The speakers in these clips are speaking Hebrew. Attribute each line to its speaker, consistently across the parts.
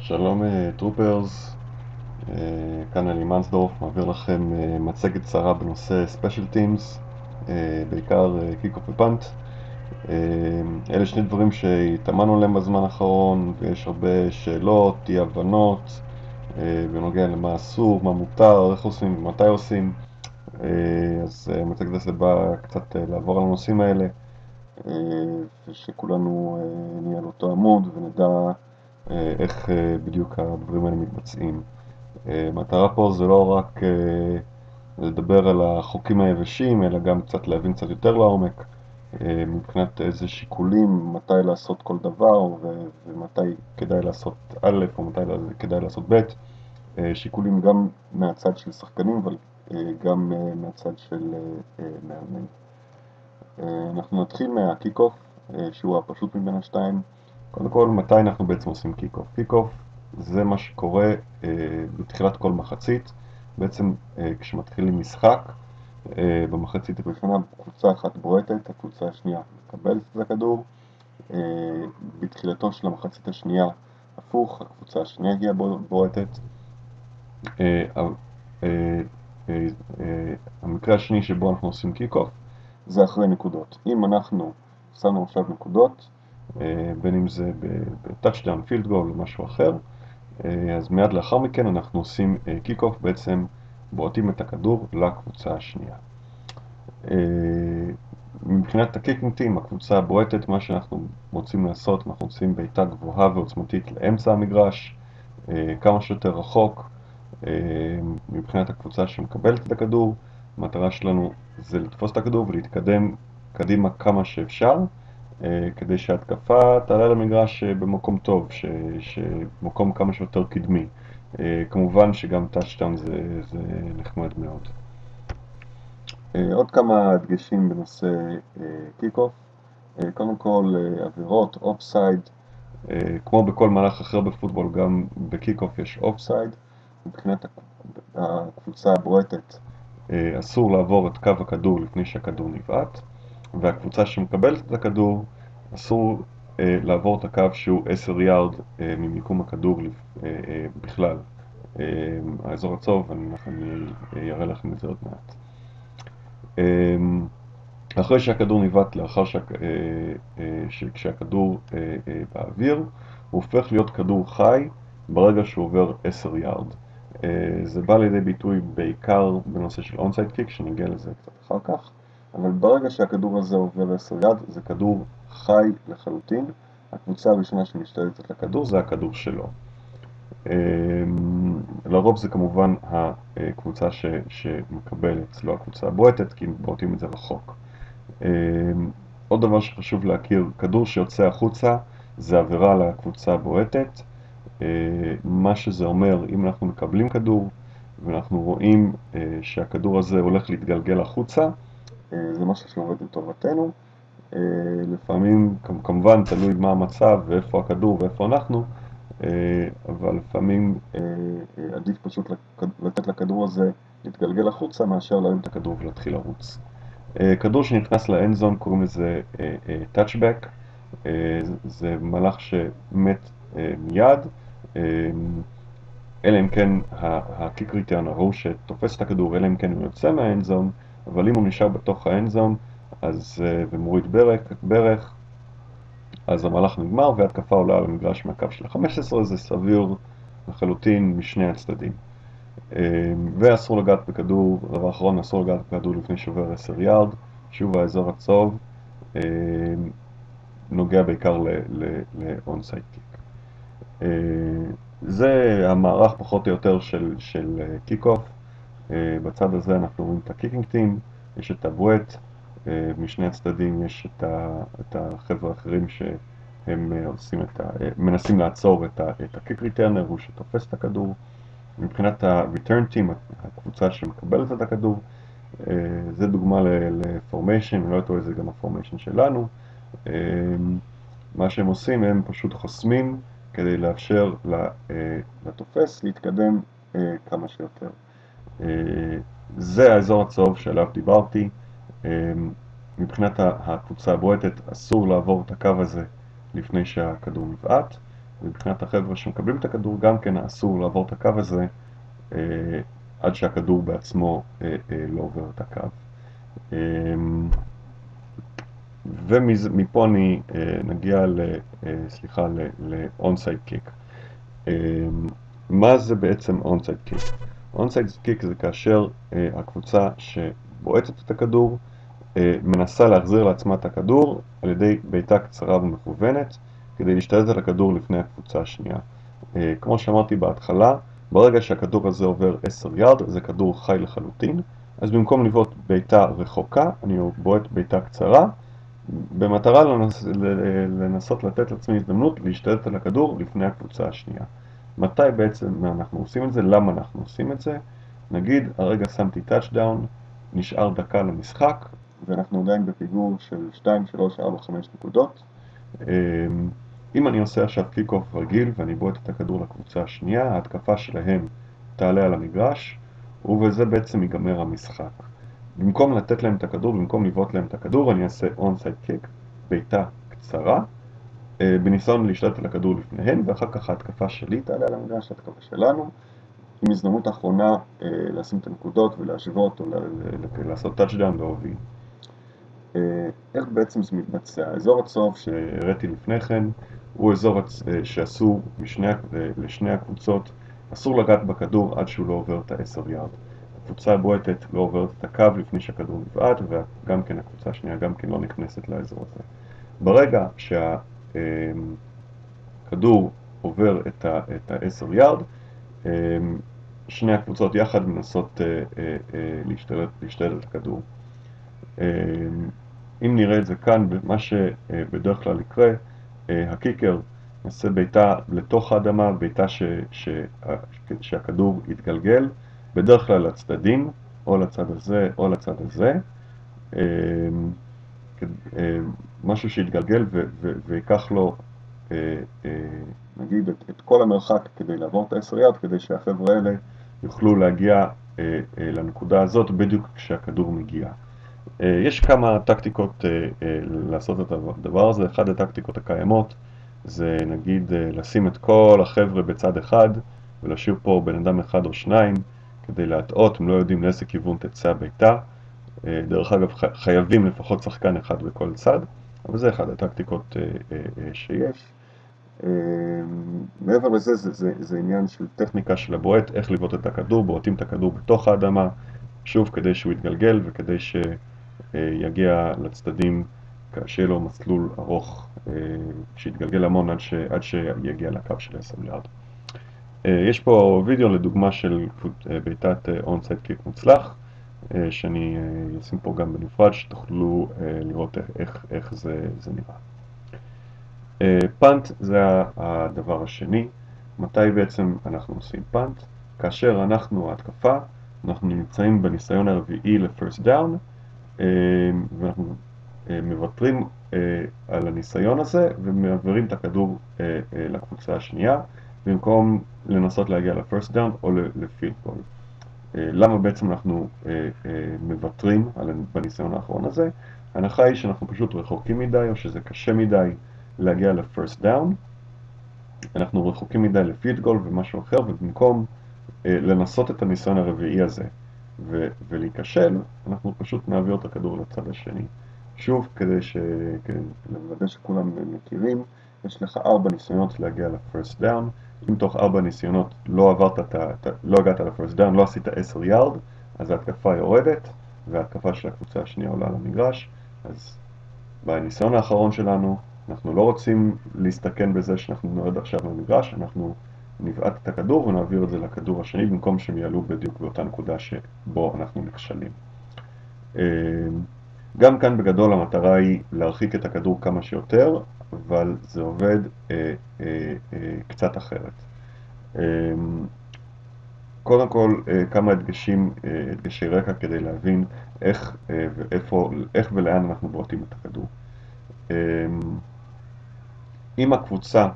Speaker 1: שלום טרופרס, כאן אלי מנסדורף, מעביר לכם מצגת קצרה בנושא ספיישל טימס, בעיקר קיק-אוף ופאנט. אלה שני דברים שהתאמנו עליהם בזמן האחרון, ויש הרבה שאלות, אי הבנות בנוגע למה אסור, מה מותר, איך עושים ומתי עושים. אז המצגת הזה בא קצת לעבור על הנושאים האלה, ושכולנו נהיה על אותו עמוד ונדע איך בדיוק הדברים האלה מתבצעים. המטרה פה זה לא רק לדבר על החוקים היבשים, אלא גם קצת להבין קצת יותר לעומק מבחינת איזה שיקולים, מתי לעשות כל דבר ומתי כדאי לעשות א' או מתי כדאי לעשות ב', שיקולים גם מהצד של שחקנים אבל גם מהצד של מאמנים. אנחנו נתחיל מהקיק-אוף, שהוא הפשוט מבין השתיים. קודם כל, מתי אנחנו בעצם עושים קיק-אוף? קיק-אוף זה מה שקורה בתחילת כל מחצית. בעצם כשמתחילים משחק, במחצית הראשונה קבוצה אחת בועטת, הקבוצה השנייה מקבלת את הכדור. בתחילתו של המחצית השנייה הפוך, הקבוצה השנייה הגיעה בועטת. המקרה השני שבו אנחנו עושים קיק-אוף זה אחרי נקודות. אם אנחנו שמנו עכשיו נקודות, בין אם זה בטאצ'דאון, פילד גול או משהו אחר, אז מיד לאחר מכן אנחנו עושים קיק-אוף, בעצם בועטים את הכדור לקבוצה השנייה. מבחינת הקיקינג טים, הקבוצה בועטת, מה שאנחנו רוצים לעשות, אנחנו רוצים בעיטה גבוהה ועוצמתית לאמצע המגרש, כמה שיותר רחוק. מבחינת הקבוצה שמקבלת את הכדור, המטרה שלנו זה לתפוס את הכדור ולהתקדם קדימה כמה שאפשר, כדי שההתקפה תעלה למגרש במקום טוב, מקום כמה שיותר קדמי. כמובן שגם טאצ'דאון זה נחמד מאוד. עוד כמה הדגשים בנושא קיק-אוף. קודם כל, עבירות, אופסייד. כמו בכל מהלך אחר בפוטבול, גם בקיק-אוף יש אופסייד. מבחינת הקבוצה הבועטת אסור לעבור את קו הכדור לפני שהכדור נבעט, והקבוצה שמקבלת את הכדור אסור לעבור את הקו שהוא 10 יארד ממיקום הכדור בכלל. האזור הצהוב, אני אראה לכם את זה עוד מעט. אחרי שהכדור נבעט, לאחר כשהכדור באוויר, הוא הופך להיות כדור חי ברגע שהוא עובר 10 יארד. זה בא לידי ביטוי בעיקר בנושא של אונסייד קיק, שניגע לזה קצת אחר כך, אבל ברגע שהכדור הזה עובר 10 יארד, זה כדור חי לחלוטין. הקבוצה הראשונה שמשתלטת לכדור זה הכדור שלו. לרוב זה כמובן הקבוצה שמקבלת, לא הקבוצה הבועטת, כי בועטים את זה רחוק. עוד דבר שחשוב להכיר, כדור שיוצא החוצה זה עבירה לקבוצה הבועטת. מה שזה אומר, אם אנחנו מקבלים כדור ואנחנו רואים שהכדור הזה הולך להתגלגל החוצה, זה משהו שעובד לטובתנו. לפעמים, כמובן תלוי מה המצב ואיפה הכדור ואיפה אנחנו, אבל לפעמים עדיף פשוט לתת לכדור הזה להתגלגל החוצה מאשר להרים את הכדור ולהתחיל לרוץ. כדור שנכנס לאנד-זון קוראים לזה טאצ'בק. זה מהלך שמת מיד, אלא אם כן הקיק ריטרן הוא שתופס את הכדור, אלא אם כן הוא יוצא מהאנד-זון, אבל אם הוא נשאר בתוך האנד-זון ומוריד ברך, אז המהלך נגמר וההתקפה עולה על המגרש מהקו של ה-15, זה סביר לחלוטין משני הצדדים. ואסור לגעת בכדור, דבר אחרון, אסור לגעת בכדור לפני שעובר 10 יארד. שוב, האזור הצהוב נוגע בעיקר לאונסייד קיק. זה המערך פחות או יותר של קיק-אוף. בצד הזה אנחנו רואים את הקיקינג טים, יש את הבועט, משני הצדדים יש את החבר'ה האחרים שהם מנסים לעצור את הקיק ריטרנר, הוא שתופס את הכדור. מבחינת ה-return team, הקבוצה שמקבלת את הכדור, זה דוגמה לפורמיישן, אני לא יודע איזה גם הפורמיישן שלנו. מה שהם עושים, הם פשוט חוסמים כדי לאפשר לתופס להתקדם כמה שיותר. זה האזור הצהוב שעליו דיברתי. מבחינת הקבוצה הבועטת, אסור לעבור את הקו הזה לפני שהכדור נבעט. מבחינת החבר'ה שמקבלים את הכדור גם כן אסור לעבור את הקו הזה עד שהכדור בעצמו לא עובר את הקו. ומפה אני נגיע ל-onside kick. מה זה בעצם onside kick? onside kick זה כאשר הקבוצה שבועטת את הכדור מנסה להחזיר לעצמה את הכדור על ידי בעיטה קצרה ומכוונת כדי להשתלט על הכדור לפני הקבוצה השנייה. כמו שאמרתי בהתחלה, ברגע שהכדור הזה עובר 10 יארד זה כדור חי לחלוטין, אז במקום לבעוט בעיטה רחוקה אני בועט בעיטה קצרה במטרה לנסות לתת לעצמי הזדמנות להשתלט על הכדור לפני הקבוצה השנייה. מתי בעצם אנחנו עושים את זה? למה אנחנו עושים את זה? נגיד, הרגע שמתי טאצ'דאון, נשאר דקה למשחק, ואנחנו עדיין בפיגור של 2, 3, 4, 5 נקודות. אם אני עושה עכשיו קיק-אוף רגיל ואני בועט את הכדור לקבוצה השנייה, ההתקפה שלהם תעלה על המגרש, ובזה בעצם ייגמר המשחק. במקום לתת להם את הכדור, במקום לבעוט להם את הכדור, אני אעשה onside kick, בעיטה קצרה, בניסיון להשתלט על הכדור לפניהם, ואחר כך ההתקפה שלי תעלה על המגרש, ההתקפה שלנו, עם הזדמנות האחרונה לשים את הנקודות ולהשוות או לעשות טאצ'דאון להוביל. איך בעצם זה מתבצע? אזור הצהוב שהראיתי לפני כן הוא אזור שאסור לשני הקבוצות, אסור לגעת בכדור עד שהוא לא עובר את ה-10 יארד. הקבוצה הבועטת לא עוברת את הקו לפני שהכדור נבעט, וגם כן הקבוצה השנייה גם כן לא נכנסת לאזור הזה. ברגע שהכדור עובר את ה-10 יארד, שני הקבוצות יחד מנסות להשתלט על הכדור. אם נראה את זה כאן, מה שבדרך כלל יקרה, הקיקר נעשה בעיטה לתוך האדמה, בעיטה שהכדור יתגלגל, בדרך כלל לצדדים, או לצד הזה או לצד הזה, משהו שיתגלגל ויקח לו נגיד את כל המרחק כדי לעבור את ה-10 יארד, כדי שהחבר'ה האלה יוכלו להגיע לנקודה הזאת בדיוק כשהכדור מגיע. יש כמה טקטיקות לעשות את הדבר הזה. אחד הטקטיקות הקיימות זה נגיד לשים את כל החבר'ה בצד אחד ולהשאיר פה בן אדם אחד או שניים כדי להטעות, הם לא יודעים לאיזה כיוון תצא הביתה. דרך אגב חייבים לפחות שחקן אחד בכל צד, אבל זה אחד הטקטיקות שיש. מעבר לזה זה עניין של טכניקה של הבועט, איך לבעוט את הכדור, בועטים את הכדור בתוך האדמה, שוב כדי שהוא יתגלגל וכדי שיגיע לצדדים, שיהיה לו מסלול ארוך שיתגלגל המון עד שיגיע לקו של 10 יארד. יש פה וידאו לדוגמה של בעיטת אונסייד קיק מוצלח, שאני אשים פה גם בנפרד שתוכלו לראות איך זה נראה. פאנט זה הדבר השני. מתי בעצם אנחנו עושים פאנט? כאשר ההתקפה, אנחנו נמצאים בניסיון הרביעי ל-first down, ואנחנו מוותרים על הניסיון הזה ומעבירים את הכדור לקבוצה השנייה, במקום לנסות להגיע ל-first down או ל-field goal. למה בעצם אנחנו מוותרים בניסיון האחרון הזה? ההנחה היא שאנחנו פשוט רחוקים מדי או שזה קשה מדי להגיע ל-first down, אנחנו רחוקים מדי ל-field goal ומשהו אחר, ובמקום לנסות את הניסיון הרביעי הזה ולהיכשל, אנחנו פשוט נעביר את הכדור לצד השני. שוב, כדי לוודא שכולם מכירים, יש לך 4 ניסיונות להגיע ל-first down. אם תוך 4 ניסיונות לא הגעת ל-first down, לא עשית 10 יארד, אז ההתקפה יורדת, וההתקפה של הקבוצה השנייה עולה למגרש. אז בניסיון האחרון שלנו, אנחנו לא רוצים להסתכן בזה שאנחנו נורד עכשיו למגרש, אנחנו נבעט את הכדור ונעביר את זה לכדור השני, במקום שהם יעלו בדיוק באותה נקודה שבו אנחנו נכשלים. גם כאן בגדול המטרה היא להרחיק את הכדור כמה שיותר, אבל זה עובד קצת אחרת. קודם כל כמה הדגשי רקע כדי להבין איך ולאן אנחנו בועטים את הכדור. אם הקבוצה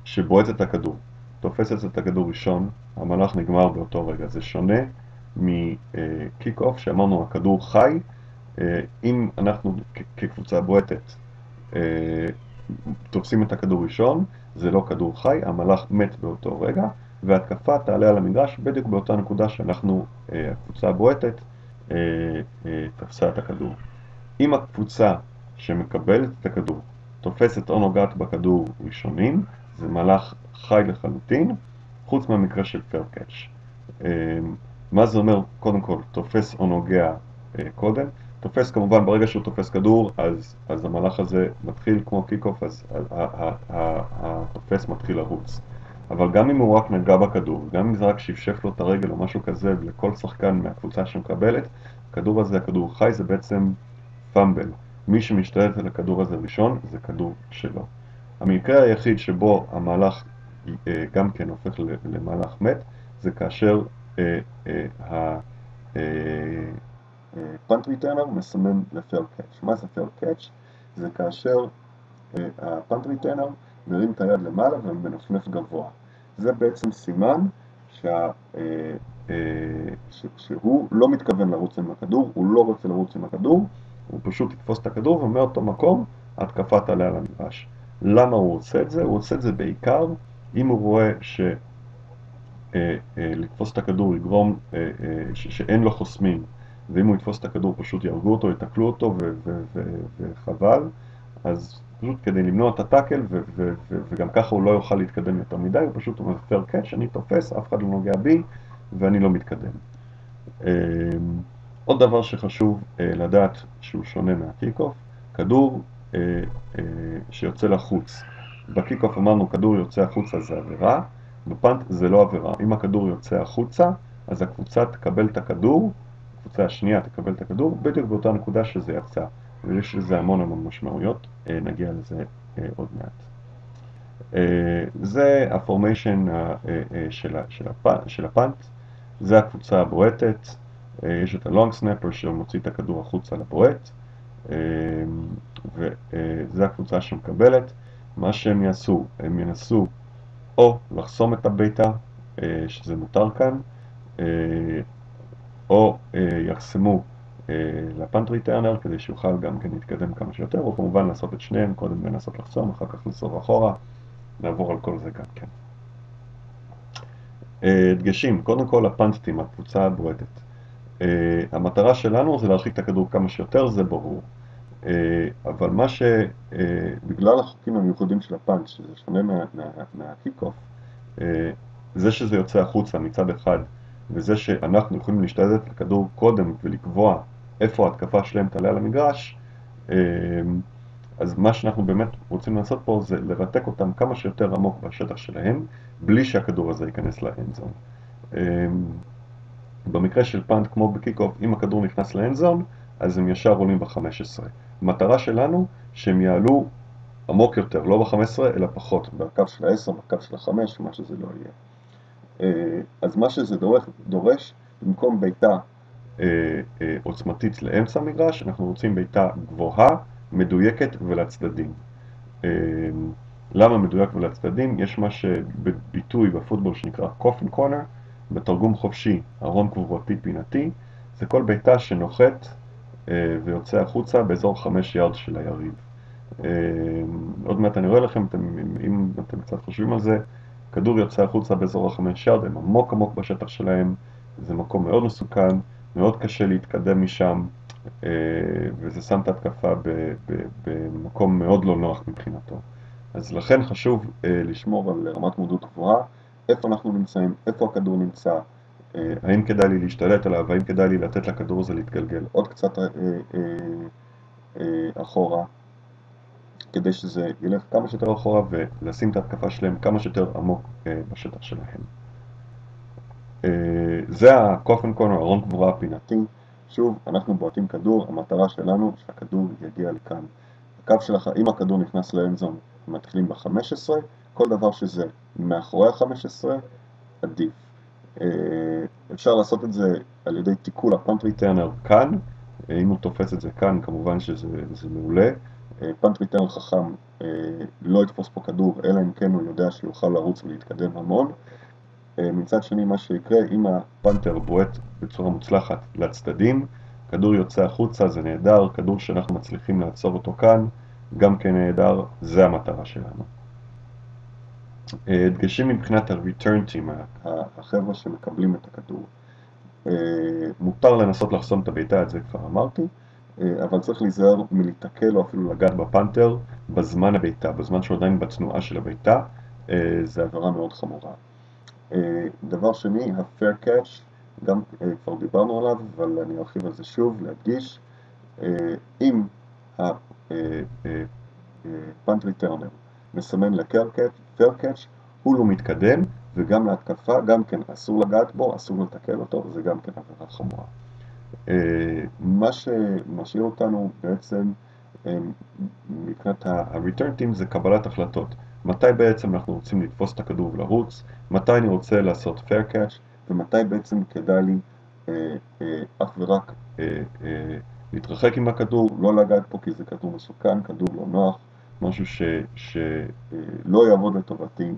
Speaker 1: שבועטת את הכדור תופסת את הכדור ראשון, המהלך נגמר באותו רגע. זה שונה מקיק אוף שאמרנו הכדור חי. אם אנחנו כקבוצה בועטת תופסים את הכדור ראשון, זה לא כדור חי, המלאך מת באותו רגע, והתקפה תעלה על המגרש בדיוק באותה נקודה שאנחנו, הקבוצה הבועטת, תפסה את הכדור. אם הקבוצה שמקבלת את הכדור תופסת או נוגעת בכדור ראשונים, זה מלאך חי לחלוטין, חוץ מהמקרה של fair catch. מה זה אומר? קודם כל, תופס או נוגע קודם. תופס כמובן, ברגע שהוא תופס כדור, אז המלאך הזה מתחיל כמו קיק-אוף, אז התופס מתחיל לרוץ. אבל גם אם הוא רק נגע בכדור, גם אם זה רק שפשף לו את הרגל או משהו כזה, לכל שחקן מהקבוצה שמקבלת, הכדור הזה, הכדור חי, זה בעצם פאמבל. מי שמשתלט על הכדור הזה ראשון, זה כדור שלו. המקרה היחיד שבו המהלך גם כן הופך למהלך מת, זה כאשר הפאנט ריטרנר מסמן לפייר קאץ'. מה זה פייר קאץ'? זה כאשר הפאנט ריטרנר מרים את היד למעלה ומנפנף גבוה. זה בעצם סימן שהוא לא מתכוון לרוץ עם הכדור, הוא לא רוצה לרוץ עם הכדור, הוא פשוט יתפוס את הכדור ומאותו מקום התקפה תעלה על המגרש. למה הוא עושה את זה? הוא עושה את זה בעיקר אם הוא רואה לתפוס את הכדור יגרום שאין לו חוסמים, ואם הוא יתפוס את הכדור פשוט יהרגו אותו, יתקלו אותו וחבל, אז פשוט כדי למנוע את הטאקל וגם ככה הוא לא יוכל להתקדם יותר מדי, הוא פשוט אומר פייר קאץ', אני תופס, אף אחד לא נוגע בי ואני לא מתקדם. עוד דבר שחשוב לדעת שהוא שונה מהקיק-אוף, כדור שיוצא לחוץ. בקיק-אוף אמרנו כדור יוצא החוצה זה עבירה, בפאנט זה לא עבירה. אם הכדור יוצא החוצה, אז הקבוצה תקבל את הכדור, הקבוצה השנייה תקבל את הכדור, בדיוק באותה נקודה שזה יצא. ויש לזה המון משמעויות, נגיע לזה עוד מעט. זה הפורמיישן של הפאנט, זה הקבוצה הבועטת, יש את הלונג סנפר שמוציא את הכדור החוצה לבועט, וזה הקבוצה שמקבלת. מה שהם יעשו, הם ינסו או לחסום את הביתה, שזה מותר כאן, או יחסמו לפאנט ריטרנר כדי שיוכל גם כן להתקדם כמה שיותר, או כמובן לעשות את שניהם, קודם לנסות לחסום, אחר כך לסור אחורה, נעבור על כל זה גם כן. דגשים, קודם כל הפאנטים, הקבוצה הבועטת. המטרה שלנו זה להרחיק את הכדור כמה שיותר, זה ברור. אבל מה בגלל החוקים המיוחדים של הפאנט, שזה שונה מהקיק-אוף, זה שזה יוצא החוצה מצד אחד, וזה שאנחנו יכולים להשתלט על הכדור קודם ולקבוע איפה ההתקפה שלהם תעלה על המגרש, אז מה שאנחנו באמת רוצים לעשות פה זה לרתק אותם כמה שיותר עמוק בשטח שלהם, בלי שהכדור הזה ייכנס לאנזון. במקרה של פאנט, כמו בקיק-אוף, אם הכדור נכנס לאנזון, אז הם ישר עולים ב-15. המטרה שלנו שהם יעלו עמוק יותר, לא ב-15 אלא פחות, בקו של ה-10, בקו של ה-5, מה שזה לא יהיה. אז מה שזה דורש, במקום ביתה עוצמתית לאמצע המגרש, אנחנו רוצים ביתה גבוהה, מדויקת ולצדדים. למה מדויק ולצדדים? יש מה שביטוי בפוטבול שנקרא קופן קורנר, בתרגום חופשי, ארון קבורתי פינתי, זה כל ביתה שנוחת ויוצא החוצה באזור 5 יארד של היריב. עוד מעט אני רואה לכם, אם אתם קצת חושבים על זה, כדור יוצא החוצה באזור 5 יארד, הם עמוק בשטח שלהם, זה מקום מאוד מסוכן, מאוד קשה להתקדם משם, וזה שם את ההתקפה במקום מאוד לא נוח מבחינתו. אז לכן חשוב לשמור על רמת מודעות גבוהה, איפה אנחנו נמצאים, איפה הכדור נמצא, האם כדאי לי להשתלט עליו, האם כדאי לי לתת לכדור הזה להתגלגל עוד קצת אחורה, כדי שזה ילך כמה שיותר אחורה ולשים את ההתקפה שלהם כמה שיותר עמוק בשטח שלהם. זה הקופן קורנר, ארון קבורה הפינתי. שוב, אנחנו בועטים כדור, המטרה שלנו שהכדור יגיע לכאן. הקו שלך, אם הכדור נכנס לאנזון, מתחילים ב-15, כל דבר שזה מאחורי ה-15, עדיף. אפשר לעשות את זה על ידי תיקול הפאנט ריטרנר כאן, אם הוא תופס את זה כאן, כמובן שזה מעולה. פאנט ריטרנר חכם לא יתפוס פה כדור, אלא אם כן הוא יודע שיוכל לרוץ ולהתקדם המון. מצד שני, מה שיקרה, אם הפאנטר בועט בצורה מוצלחת לצדדים, כדור יוצא החוצה, זה נהדר, כדור שאנחנו מצליחים לעצור אותו כאן, גם כן נהדר, זה המטרה שלנו. דגשים מבחינת ה-return team, החבר'ה שמקבלים את הכדור. מותר לנסות לחסום את הביתה, את זה כבר אמרתי, אבל צריך להיזהר מלהתקל או אפילו לגעת בפנתר בזמן הביתה, בזמן שעדיין בתנועה של הביתה, זה עבירה מאוד חמורה. דבר שני, ה-fair catch, גם כבר דיברנו עליו, אבל אני ארחיב על זה שוב, להדגיש, אם הפאנט ריטרנר מסמן ל-fair catch, הוא לא מתקדם, וגם להתקפה, גם כן אסור לגעת בו, אסור לתקל אותו, זה גם כן עבירה חמורה. מה שמשאיר אותנו בעצם מבחינת ה-return team זה קבלת החלטות. מתי בעצם אנחנו רוצים לתפוס את הכדור ולרוץ, מתי אני רוצה לעשות fair catch, ומתי בעצם כדאי לי אך ורק להתרחק עם הכדור, לא לגעת פה כי זה כדור מסוכן, כדור לא נוח, משהו שלא יעבוד לטובתי